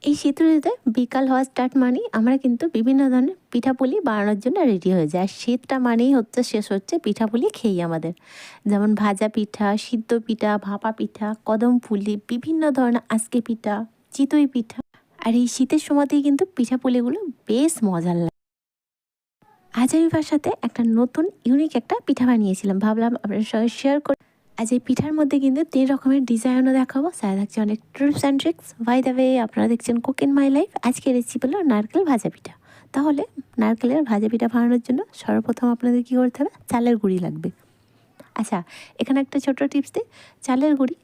এই শীতের ঋতুতে বিকাল হওয়া স্টার্ট মানেই আমরা কিন্তু বিভিন্ন ধরনের পিঠাপুলি বানানোর জন্য রেডি হয়ে যাই। আর শীতটা মানেই হচ্ছে শেষ হচ্ছে পিঠাপুলি খেয়েই আমাদের। যেমন ভাজা পিঠা, সিদ্ধ পিঠা, ভাপা পিঠা, কদম পুলি, বিভিন্ন ধরনের আজকে পিঠা, চিতই পিঠা। আর এই শীতের সময়তেই কিন্তু পিঠাপুলিগুলো বেশ মজার লাগে। আজ আমি বাসাতে একটা নতুন ইউনিক একটা পিঠা বানিয়েছিলাম, ভাবলাম আপনার সঙ্গে শেয়ার করি। আজ এই পিঠার মধ্যে কিন্তু 3 রকমের ডিজাইনও দেখাবো, সাথে থাকছে অনেক tips and tricks. By the way, আপনারা দেখছেন কুক ইন মাই লাইফ। আজকের রেসিপি হলো নারকেল ভাজা পিঠা। তাহলে নারকেলের ভাজা পিঠা বানানোর জন্য সর্বপ্রথম আপনাদের কী করতে হবে, চালের গুঁড়ি লাগবে। আচ্ছা, এখানে একটা ছোট টিপস দিই। চালের গুঁড়ি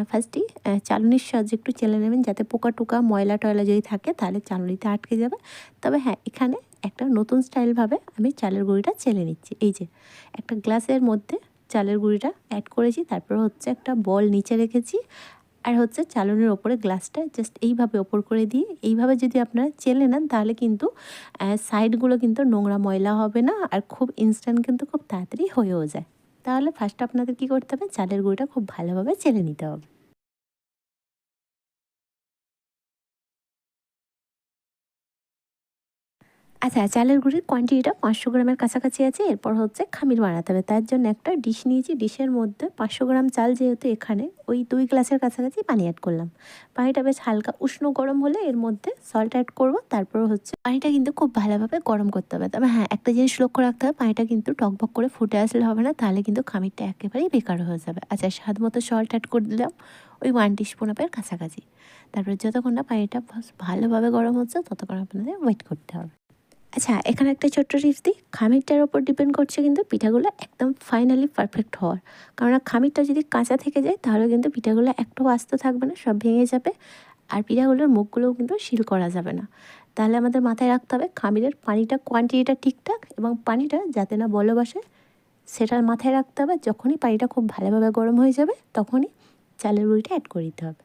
ফার্স্টেই চালনির সাহায্যে একটু চেলে নেবেন, যাতে পোকা টোকা ময়লা টয়লা যদি থাকে তাহলে চালনিতে আটকে যাবে। তবে হ্যাঁ, এখানে একটা নতুন স্টাইলভাবে আমি চালের গুঁড়িটা চেলে নিচ্ছি। এই যে একটা গ্লাসের মধ্যে চালের গুঁড়িটা অ্যাড করেছি, তারপর হচ্ছে একটা বল নিচে রেখেছি, আর হচ্ছে চালনির ওপরে গ্লাসটা জাস্ট এইভাবে ওপর করে দিয়ে এইভাবে যদি আপনারা চেলে নেন, তাহলে কিন্তু সাইডগুলো কিন্তু নোংরা ময়লা হবে না, আর খুব ইনস্ট্যান্ট কিন্তু খুব তাড়াতাড়ি হয়েও যায়। তাহলে ফার্স্ট আপনাদের কী করতে হবে, চালের গুঁড়িটা খুব ভালোভাবে চেলে নিতে হবে। আচ্ছা, চালের গুঁড়ির কোয়ান্টিটিটা 500 গ্রামের কাছাকাছি আছে। এরপর হচ্ছে খামির বানাতে হবে। তার জন্য একটা ডিশ নিয়েছি। ডিশের মধ্যে 500 গ্রাম চাল, যেহেতু এখানে ওই 2 গ্লাসের কাছাকাছি পানি অ্যাড করলাম। পানিটা বেশ হালকা উষ্ণ গরম হলে এর মধ্যে সল্ট অ্যাড করব। তারপর হচ্ছে পানিটা কিন্তু খুব ভালোভাবে গরম করতে হবে। তবে হ্যাঁ, একটা জিনিস লক্ষ্য রাখতে হবে, পানিটা কিন্তু টকবক করে ফুটে আসলে হবে না, তাহলে কিন্তু খামিরটা একেবারেই বেকার হয়ে যাবে। আচ্ছা, স্বাদ মতো সল্ট অ্যাড করে দিলাম, ওই 1 টিস্পুন আপের কাছাকাছি। তারপরে যতক্ষণ না পানিটা ভালোভাবে গরম হচ্ছে ততক্ষণ আপনাদের ওয়েট করতে হবে। আচ্ছা, এখানে একটা ছোট্ট টিপস দিই। খামিরটার ওপর ডিপেন্ড করছে কিন্তু পিঠাগুলো একদম ফাইনালি পারফেক্ট হওয়ার। কেননা খামিরটা যদি কাঁচা থেকে যায় তাহলে কিন্তু পিঠাগুলো একটাও আস্ত থাকবে না, সব ভেঙে যাবে। আর পিঠাগুলোর মুখগুলোও কিন্তু সিল করা যাবে না। তাহলে আমাদের মাথায় রাখতে হবে খামিরের পানিটা কোয়ান্টিটিটা ঠিকঠাক, এবং পানিটা যাতে না বল বসে সেটার মাথায় রাখতে হবে। যখনই পানিটা খুব ভালোভাবে গরম হয়ে যাবে তখনই চালের গুঁড়িটা অ্যাড করে দিতে হবে।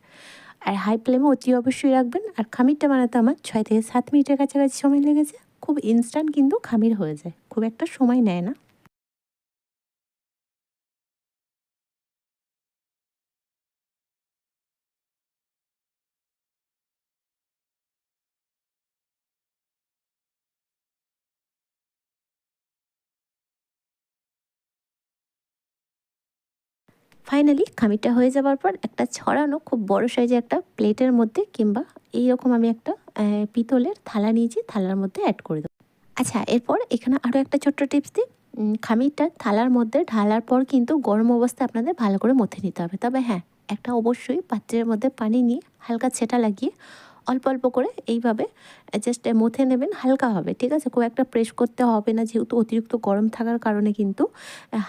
আর হাই ফ্লেমে অতি অবশ্যই রাখবেন। আর খামিরটা বানাতে আমার 6 থেকে 7 মিনিটের কাছাকাছি সময় লেগেছে। খুব ইনস্ট্যান্ট কিন্তু খামির হয়ে যায়, খুব একটা সময় নেয় না। ফাইনালি খামিরটা হয়ে যাওয়ার পর একটা ছড়ানো খুব বড় সাইজের একটা প্লেটের মধ্যে, কিংবা এইরকম আমি একটা পিতলের থালা নিয়েছি, থালার মধ্যে অ্যাড করে দেবো। আচ্ছা, এরপর এখানে আরও একটা ছোট্ট টিপস দিই। খামিরটা থালার মধ্যে ঢালার পর কিন্তু গরম অবস্থায় আপনাদের ভালো করে মথে নিতে হবে। তবে হ্যাঁ, একটা অবশ্যই পাত্রের মধ্যে পানি নিয়ে হালকা ছেটা লাগিয়ে অল্প অল্প করে এইভাবে জাস্ট মথে নেবেন হালকাভাবে, ঠিক আছে? খুব একটা প্রেস করতে হবে না, যেহেতু অতিরিক্ত গরম থাকার কারণে কিন্তু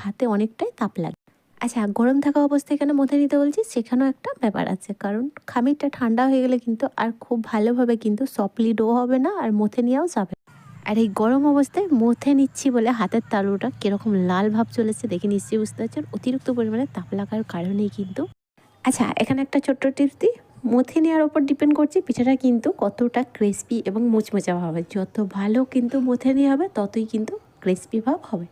হাতে অনেকটাই তাপ লাগে। আচ্ছা, গরম থাকা অবস্থায় কেন মথে নিতে বলছি, সেখানেও একটা ব্যাপার আছে। কারণ খামিরটা ঠান্ডা হয়ে গেলে কিন্তু আর খুব ভালোভাবে কিন্তু সফটলি ডো হবে না, আর মথে নেওয়াও যাবে না। আর এই গরম অবস্থায় মথে নিচ্ছি বলে হাতের তালুটা কীরকম লাল ভাব চলেছে দেখে নিশ্চয়ই বুঝতে পারছেন, অতিরিক্ত পরিমাণে তাপ লাগার কারণেই কিন্তু। আচ্ছা, এখানে একটা ছোট্ট টিপস দিই। মথে নেওয়ার ওপর ডিপেন্ড করছে পিঠাটা কিন্তু কতটা ক্রিসপি এবং মুচমুচে হবে। যত ভালো কিন্তু মথে নেওয়া হবে ততই কিন্তু ক্রিসপি ভাব হবে।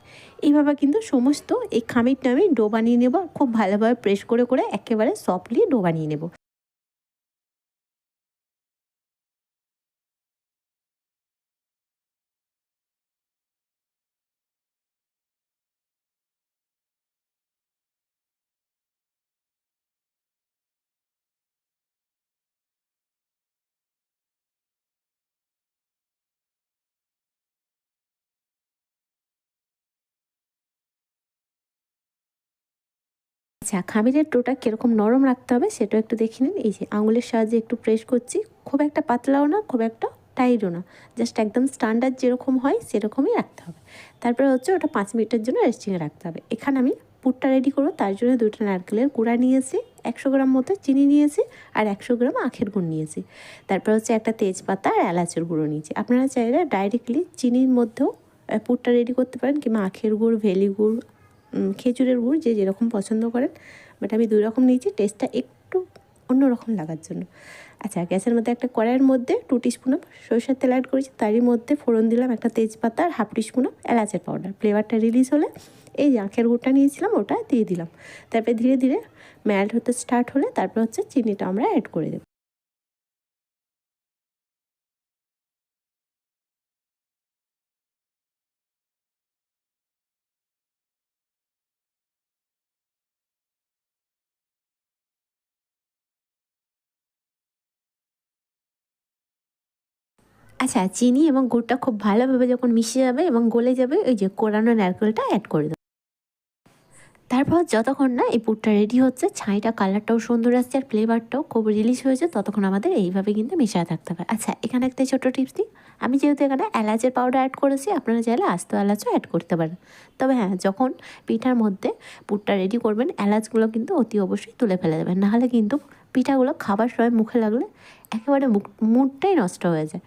এইভাবে কিন্তু সমস্ত এই খামিরটা আমি ডো বানিয়ে নেব। খুব ভালোভাবে প্রেস করে করে একেবারে সফটলি ডো বানিয়ে নেব। আচ্ছা, খামিরের ডোটা কীরকম নরম রাখতে হবে সেটাও একটু দেখে নিন। এই যে আঙুলের সাহায্যে একটু প্রেস করছি, খুব একটা পাতলাও না, খুব একটা টাইটও না, জাস্ট একদম স্ট্যান্ডার্ড যেরকম হয় সেরকমই রাখতে হবে। তারপরে হচ্ছে ওটা 5 মিনিটের জন্য রেস্টিংয়ে রাখতে হবে। এখানে আমি পুরটা রেডি করবো, তার জন্য 2টা নারকেলের কুড়া নিয়েছি, 100 গ্রাম মতো চিনি নিয়েছি, আর 100 গ্রাম আখের গুড় নিয়েছি। তারপর হচ্ছে একটা তেজপাতা আর এলাচের গুঁড়ো নিয়েছি। আপনারা চাইলে ডাইরেক্টলি চিনির মধ্যেও পুরটা রেডি করতে পারেন, কিংবা আখের গুড়, ভেলি গুড়, খেজুরের গুড়, যে যেরকম পছন্দ করেন। বাট আমি 2 রকম নিয়েছি, টেস্টটা একটু অন্যরকম লাগার জন্য। আচ্ছা, গ্যাসের মধ্যে একটা কড়াইয়ের মধ্যে 2 টিস্পুন সরষের তেল অ্যাড করেছি, তারই মধ্যে ফোড়ন দিলাম একটা তেজপাতা আর 1/2 টিস্পুন এলাচের পাউডার। ফ্লেভারটা রিলিজ হলে এই যে আখের গুড়টা নিয়েছিলাম ওটা দিয়ে দিলাম। তারপরে ধীরে ধীরে মেল্ট হতে স্টার্ট হলে তারপর হচ্ছে চিনিটা আমরা অ্যাড করে দেব। আচ্ছা, চিনি এবং গুড়টা খুব ভালোভাবে যখন মিশে যাবে এবং গলে যাবে, ওই যে কোরানো নারকেলটা অ্যাড করে দেবো। তারপর যতক্ষণ না এই পুরটা রেডি হচ্ছে, ছাইটা কালারটাও সুন্দর আসছে আর ফ্লেভারটাও খুব রিলিজ হয়েছে, ততক্ষণ আমাদের এইভাবে কিন্তু মেশাতে থাকতে হবে। আচ্ছা, এখানে একটা ছোটো টিপস দিই। আমি যেহেতু এখানে এলাচের পাউডার অ্যাড করেছি, আপনারা চাইলে আস্ত এলাচও অ্যাড করতে পারেন। তবে হ্যাঁ, যখন পিঠার মধ্যে পুরটা রেডি করবেন, এলাচগুলো কিন্তু অতি অবশ্যই তুলে ফেলে দেবেন, নাহলে কিন্তু পিঠাগুলো খাবার সময় মুখে লাগলে একেবারে মুডটাই নষ্ট হয়ে যায়।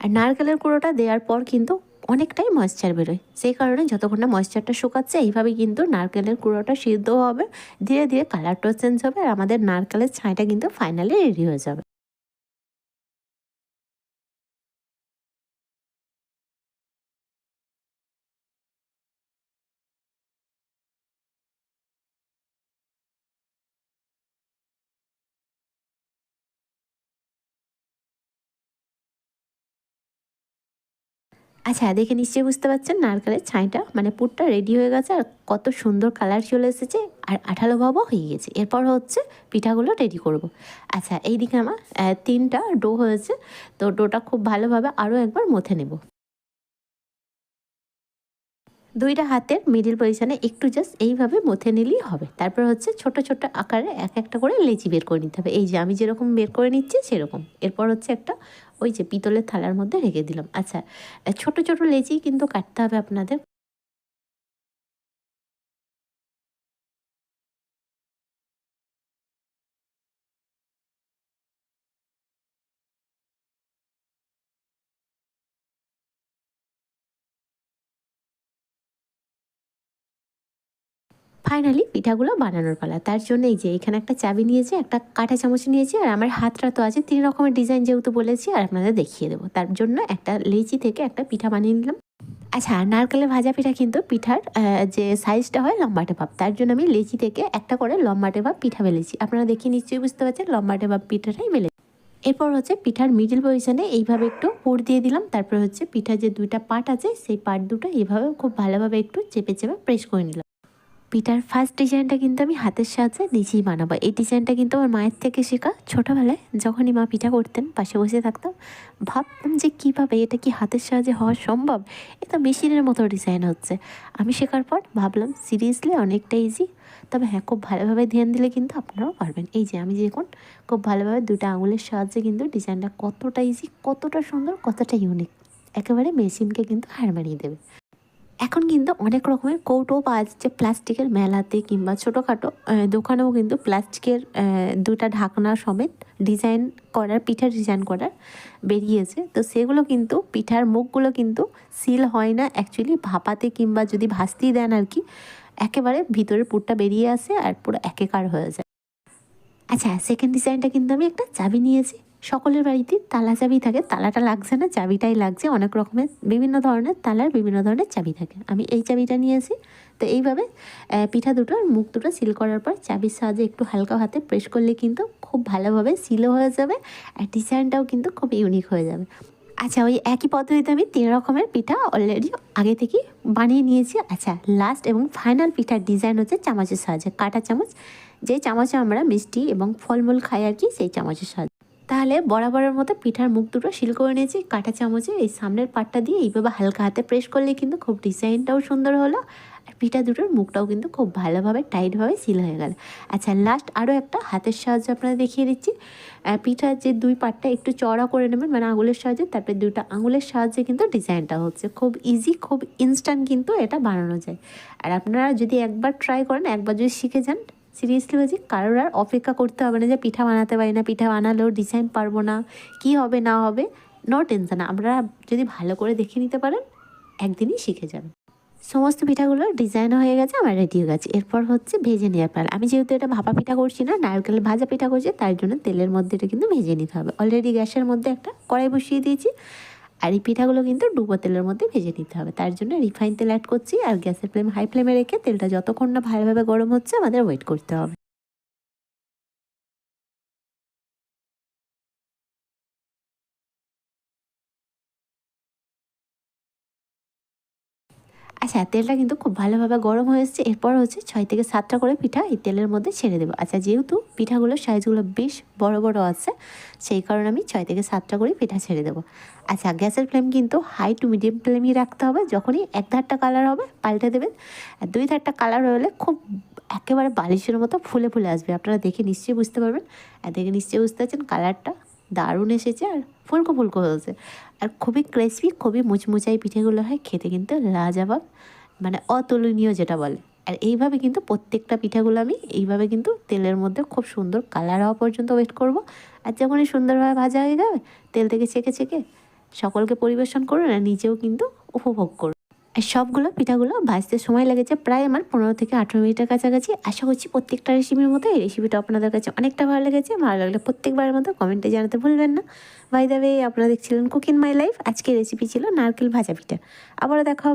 আর নারকেলের গুঁড়োটা দেওয়ার পর কিন্তু অনেকটাই ময়েশ্চার বেরোয়, সেই কারণে যতক্ষণ না ময়েশ্চারটা শুকাচ্ছে, এইভাবে কিন্তু নারকেলের গুঁড়োটা সিদ্ধ হবে, ধীরে ধীরে কালারটাও চেঞ্জ হবে আর আমাদের নারকেলের ছাইটা কিন্তু ফাইনালি রেডি হয়ে যাবে। আচ্ছা, দেখে নিশ্চয়ই বুঝতে পারছেন নারকেলের ছাইটা মানে পুরটা রেডি হয়ে গেছে আর কত সুন্দর কালার চলে এসেছে আর আঠালো ভাবও হয়ে গেছে। এরপর হচ্ছে পিঠাগুলো রেডি করব। আচ্ছা, এইদিকে আমার 3টা ডো হয়েছে, তো ডোটা খুব ভালোভাবে আরও একবার মথে নেব। 2টা হাতের মিডল পজিশনে একটু জাস্ট এইভাবে মথে নিলেই হবে। তারপর হচ্ছে ছোট ছোট আকারে এক একটা করে লেচি বের করে নিতে হবে, এই যে আমি যেরকম বের করে নিচ্ছি সেরকম। এরপর হচ্ছে একটা ওই যে পিতলের থালার মধ্যে রেখে দিলাম। আচ্ছা, ছোট ছোট লেচি কিন্তু কাটতে হবে আপনাদের। ফাইনালি পিঠাগুলো বানানোর পালা। তার জন্য এই যে এখানে একটা চাবি নিয়েছি, একটা কাঁটা চামচ নিয়েছি আর আমার হাতটা তো আছে 3 রকমের ডিজাইন যেহেতু বলেছি আর আপনাদের দেখিয়ে দেবো। তার জন্য একটা লেচি থেকে একটা পিঠা বানিয়ে নিলাম। আচ্ছা, নারকেলের ভাজা পিঠা কিন্তু পিঠার যে সাইজটা হয় লম্বাটে ভাব, তার জন্য আমি লেচি থেকে একটা করে লম্বাটে ভাব পিঠা বেলেছি। আপনারা দেখে নিশ্চয়ই বুঝতে পারছেন লম্বাটে ভাব পিঠাটাই বেলে। এরপর হচ্ছে পিঠার মিডল পজিশনে এইভাবে একটু পুর দিয়ে দিলাম। তারপর হচ্ছে পিঠার যে 2টা পার্ট আছে সেই পার্ট দুটো এইভাবে খুব ভালোভাবে একটু চেপে চেপে প্রেস করে নিলাম। পিঠার ফার্স্ট ডিজাইনটা কিন্তু আমি হাতের সাহায্যে নিজেই বানাবো। এই ডিজাইনটা কিন্তু আমার মায়ের থেকে শেখা। ছোটোবেলায় যখনই মা পিঠা করতেন পাশে বসে থাকতাম, ভাবতাম যে কীভাবে এটা কি হাতের সাহায্যে হওয়া সম্ভব, এ তো মেশিনের মতো ডিজাইন হচ্ছে। আমি শেখার পর ভাবলাম সিরিয়াসলি অনেকটা ইজি। তবে হ্যাঁ, খুব ভালোভাবে ধ্যান দিলে কিন্তু আপনারাও পারবেন। এই যে আমি দেখুন খুব ভালোভাবে 2টা আঙুলের সাহায্যে কিন্তু ডিজাইনটা কতটা ইজি, কতটা সুন্দর, কতটা ইউনিক, একেবারে মেশিনকে কিন্তু হার মানিয়ে দেবে। এখন কিন্তু অনেক রকমের কৌটো পাওয়া যাচ্ছে প্লাস্টিকের, মেলাতে কিংবা ছোটোখাটো দোকানেও কিন্তু প্লাস্টিকের 2টা ঢাকনা সমেত ডিজাইন করার, পিঠার ডিজাইন করার বেরিয়েছে। তো সেগুলো কিন্তু পিঠার মুখগুলো কিন্তু সিল হয় না অ্যাকচুয়ালি, ভাপাতে কিংবা যদি ভাজতেই দেন আর কি, একেবারে ভিতরের পুরটা বেরিয়ে আসে আর পুরো একাকার হয়ে যায়। আচ্ছা, সেকেন্ড ডিজাইনটা কিন্তু আমি একটা চাবি নিয়েছি। সকলের বাড়িতেই তালা চাবি থাকে, তালাটা লাগছে না, চাবিটাই লাগছে। অনেক রকমের বিভিন্ন ধরনের তালার বিভিন্ন ধরনের চাবি থাকে, আমি এই চাবিটা নিয়েছি। তো এইভাবে পিঠা দুটোর মুখ দুটো সিল করার পর চাবির সাহায্যে একটু হালকা হাতে প্রেস করলে কিন্তু খুব ভালোভাবে সিলও হয়ে যাবে আর ডিজাইনটাও কিন্তু খুব ইউনিক হয়ে যাবে। আচ্ছা, ওই একই পদ্ধতিতে আমি 3 রকমের পিঠা অলরেডি আগে থেকেই বানিয়ে নিয়েছি। আচ্ছা, লাস্ট এবং ফাইনাল পিঠার ডিজাইন হচ্ছে চামচের সাহায্যে, কাঁটা চামচ, যে চামচে আমরা মিষ্টি এবং ফলমূল খাই আর কি, সেই চামচের সাহায্যে। তাহলে বরাবরের মতো পিঠার মুখ দুটো সিল করে নিয়েছি কাঁটা চামচে, এই সামনের পাটটা দিয়ে এইভাবে হালকা হাতে প্রেস করলে কিন্তু খুব ডিজাইনটাও সুন্দর হলো আর পিঠা দুটোর মুখটাও কিন্তু খুব ভালোভাবে টাইটভাবে সিল হয়ে গেল। আচ্ছা, লাস্ট আরও একটা হাতের সাহায্যে আপনাদের দেখিয়ে দিচ্ছি। পিঠার যে 2 পাটটা একটু চড়া করে নেবেন মানে আঙুলের সাহায্যে, তারপরে 2টা আঙুলের সাহায্যে কিন্তু ডিজাইনটা হচ্ছে খুব ইজি, খুব ইনস্ট্যান্ট কিন্তু এটা বানানো যায়। আর আপনারা যদি একবার ট্রাই করেন, একবার যদি শিখে যান, সিরিয়াসলি বলছি কারোর আর অপেক্ষা করতে হবে না যে পিঠা বানাতে পারি না, পিঠা বানালেও ডিজাইন পারবো না, কি হবে না হবে, নো টেনশন। আপনারা যদি ভালো করে দেখে নিতে পারেন, একদিনই শিখে যাবেন। সমস্ত পিঠাগুলো ডিজাইন হয়ে গেছে, আমার রেডি হয়ে গেছে। এরপর হচ্ছে ভেজে নেওয়ার পালা। আমি যেহেতু এটা ভাপা পিঠা করছি না, নারকেলের ভাজা পিঠা করছি, তার জন্য তেলের মধ্যে এটা কিন্তু ভেজে নিতে হবে। অলরেডি গ্যাসের মধ্যে একটা কড়াই বসিয়ে দিয়েছি আর এই পিঠাগুলো কিন্তু ডুবো তেলের মধ্যে ভেজে নিতে হবে। তার জন্য রিফাইন তেল অ্যাড করছি আর গ্যাসের ফ্লেম হাই ফ্লেমে রেখে তেলটা যতক্ষণ না ভালোভাবে গরম হচ্ছে আমাদের ওয়েট করতে হবে। আচ্ছা, তেলটা কিন্তু খুব ভালোভাবে গরম হয়ে এসছে। এরপর হচ্ছে 6 থেকে 7টা করে পিঠা এই তেলের মধ্যে ছেড়ে দেবো। আচ্ছা, যেহেতু পিঠাগুলোর সাইজগুলো বেশ বড় বড় আছে, সেই কারণে আমি 6 থেকে 7টা করে পিঠা ছেড়ে দেবো। আচ্ছা, গ্যাসের ফ্লেম কিন্তু হাই টু মিডিয়াম ফ্লেমই রাখতে হবে। যখনই এক ধারটা কালার হবে পাল্টে দেবেন, আর দুই ধারটা কালার হলে খুব একেবারে বালিশের মতো ফুলে ফুলে আসবে। আপনারা দেখে নিশ্চয়ই বুঝতে পারবেন। আর দেখে নিশ্চয়ই বুঝতে পারছেন কালারটা দারুণ এসেছে আর ফুলকো ফুলকো হয়েছে। আর খুবই ক্রিসপি, খুবই মুচমুচাই পিঠেগুলো হয়, খেতে কিন্তু লাজবাব, মানে অতুলনীয় যেটা বলে। আর এইভাবে কিন্তু প্রত্যেকটা পিঠাগুলো আমি এইভাবে কিন্তু তেলের মধ্যে খুব সুন্দর কালার হওয়া পর্যন্ত ওয়েট করব। আর যখনই সুন্দরভাবে ভাজা হয়ে যাবে, তেল থেকে ছেঁকে ছেঁকে সকলকে পরিবেশন করুন আর নিজেও কিন্তু উপভোগ করুন। আর সবগুলো পিঠাগুলো ভাজতে সময় লেগেছে প্রায় আমার 15 থেকে 18 মিনিটের কাছাকাছি। আশা করছি প্রত্যেকটা রেসিপির মতো এই রেসিপিটা আপনাদের কাছে অনেকটা ভালো লেগেছে। ভালো লাগলে প্রত্যেকবারের মতো কমেন্টে জানাতে ভুলবেন না। বাই দ্য ওয়ে, আপনারা দেখছিলেন কুকিং মাই লাইফ। আজকের রেসিপি ছিল নারকেল ভাজা পিঠা। আবারও দেখা হবে।